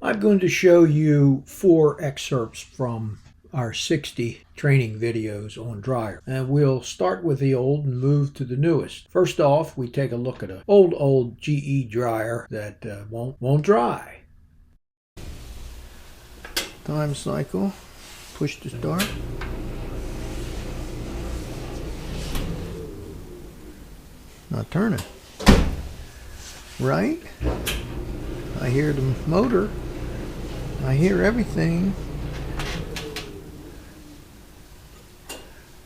I'm going to show you 4 excerpts from our 60 training videos on dryer. And we'll start with the old and move to the newest. First off, we take a look at an old GE dryer that won't dry. Time cycle, push to start. Not turning. Right? I hear the motor. I hear everything.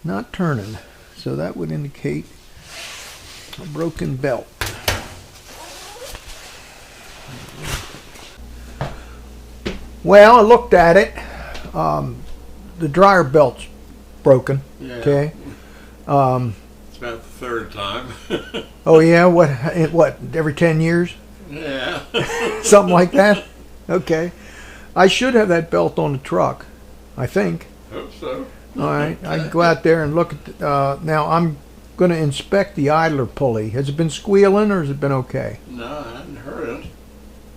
Not turning. So that would indicate a broken belt. Well, I looked at it. The dryer belt's broken. Yeah. Okay. It's about the third time. Oh yeah, what? Every 10 years? Yeah. Something like that? Okay. I should have that belt on the truck, I think. Hope so. All right. I can go out there and look at now I'm going to inspect the idler pulley. Has it been squealing or has it been okay? No, I hadn't heard it.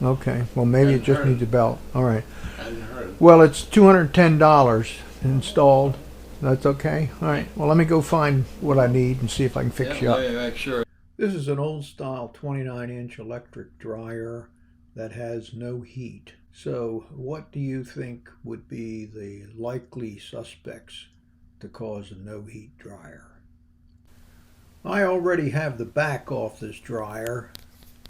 Okay. Well, maybe it Hadn't just heard needs a belt. All right. I hadn't heard it. Well, it's $210 installed. That's okay? All right. Well, let me go find what I need and see if I can fix you up. Yeah, make sure. This is an old style 29-inch electric dryer that has no heat. So what do you think would be the likely suspects to cause a no heat dryer? I already have the back off this dryer.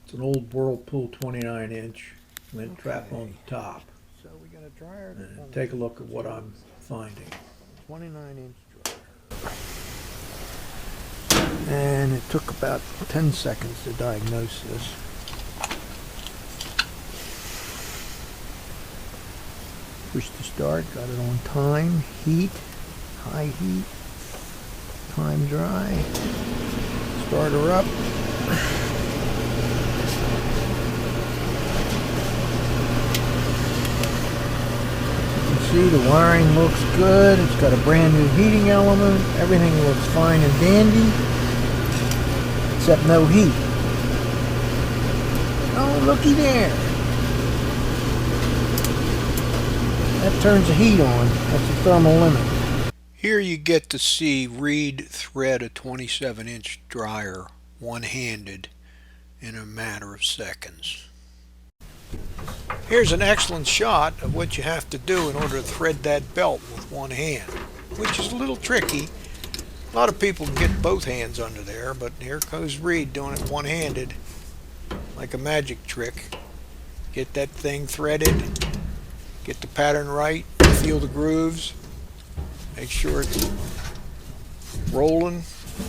It's an old Whirlpool 29-inch lint trap on the top. So we got a dryer. And take a look at what I'm finding. 29-inch dryer. And it took about 10 seconds to diagnose this. Push to start, got it on time, heat, high heat, time dry, start her up. You can see the wiring looks good, it's got a brand new heating element, everything looks fine and dandy, except no heat. Oh, looky there. That turns the heat on. That's the thermal limit. Here you get to see Reed thread a 27-inch dryer one-handed in a matter of seconds. Here's an excellent shot of what you have to do in order to thread that belt with one hand, which is a little tricky. A lot of people can get both hands under there, but here goes Reed doing it one-handed, like a magic trick. Get that thing threaded. Get the pattern right, feel the grooves, make sure it's rolling.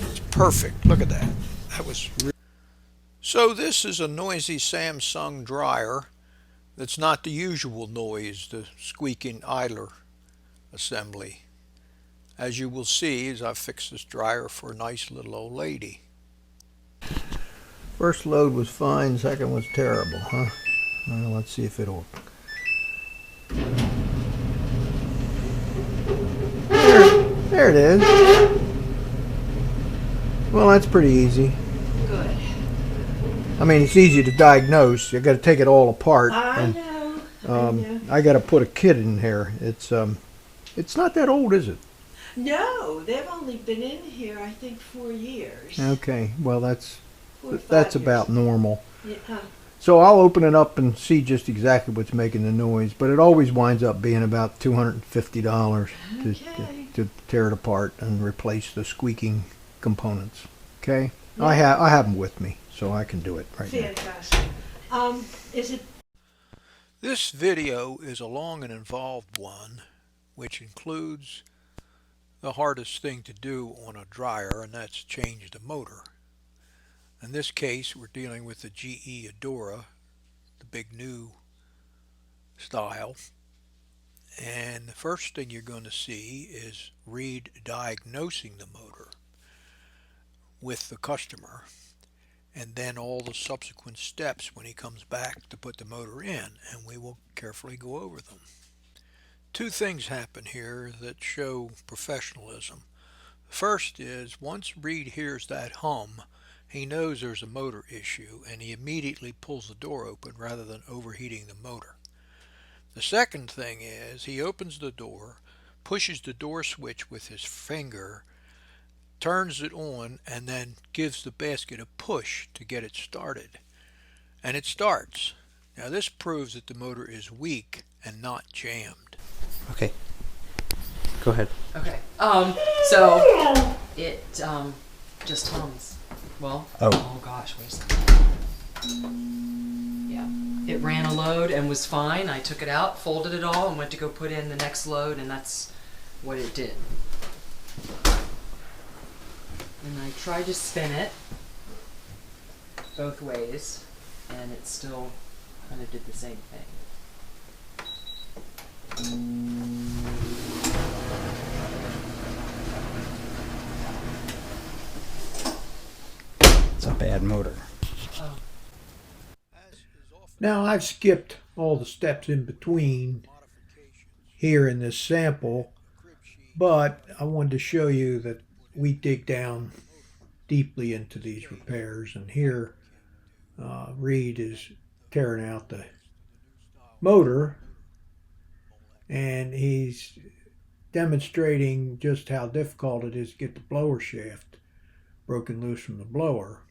It's perfect. Look at that. That was really... So this is a noisy Samsung dryer that's not the usual noise, the squeaking idler assembly. As you will see as I fix this dryer for a nice little old lady. First load was fine, second was terrible, huh? Well, let's see if it'll... There it is. Well, that's pretty easy. Good. I mean, it's easy to diagnose. You got to take it all apart. I know. I got to put a kit in here. It's not that old, is it? No, they've only been in here, I think, 4 years. Okay. Well, that's 4 or 5 that's years. about normal. Yeah. So I'll open it up and see just exactly what's making the noise, but it always winds up being about $250 Okay. to tear it apart and replace the squeaking components. Okay? Yeah. I have them with me, so I can do it right now. Fantastic. Is it? This video is a long and involved one, which includes the hardest thing to do on a dryer, and that's change the motor. In this case, we're dealing with the GE Adora, the big new style. And the first thing you're going to see is Reed diagnosing the motor with the customer, and then all the subsequent steps when he comes back to put the motor in, and we will carefully go over them. Two things happen here that show professionalism. The first is once Reed hears that hum, he knows there's a motor issue, and he immediately pulls the door open rather than overheating the motor. The second thing is he opens the door, pushes the door switch with his finger, turns it on, and then gives the basket a push to get it started. And it starts. Now this proves that the motor is weak and not jammed. Okay. Go ahead. Okay. So it just hums. Well. Oh gosh, wait a second. Yeah. It ran a load and was fine. I took it out, folded it all, and went to go put in the next load, and that's what it did. And I tried to spin it both ways, and it still kind of did the same thing. It's a bad motor. Oh. Now I've skipped all the steps in between here in this sample, but I wanted to show you that we dig down deeply into these repairs, and here Reed is tearing out the motor, and he's demonstrating just how difficult it is to get the blower shaft broken loose from the blower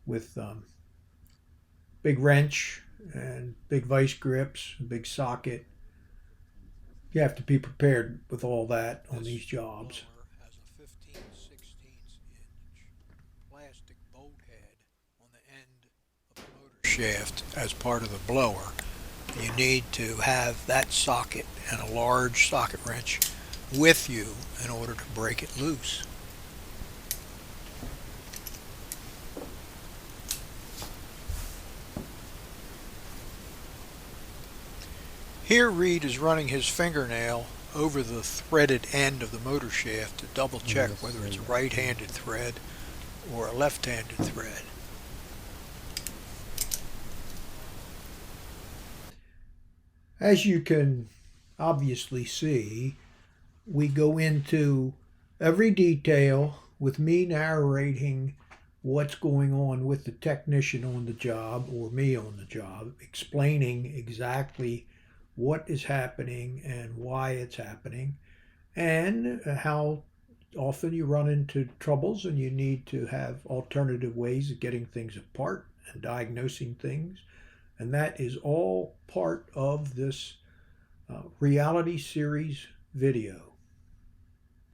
with big wrench and big vice grips, a big socket. You have to be prepared with all that on these jobs. Has a 15/16 plastic bolt head on the end of the motor shaft as part of the blower. You need to have that socket and a large socket wrench with you in order to break it loose. Here Reed is running his fingernail over the threaded end of the motor shaft to double check whether it's a right-handed thread or a left-handed thread. As you can obviously see, we go into every detail with me narrating what's going on with the technician on the job or me on the job, explaining exactly what is happening and why it's happening, and how often you run into troubles and you need to have alternative ways of getting things apart and diagnosing things. And that is all part of this reality series video.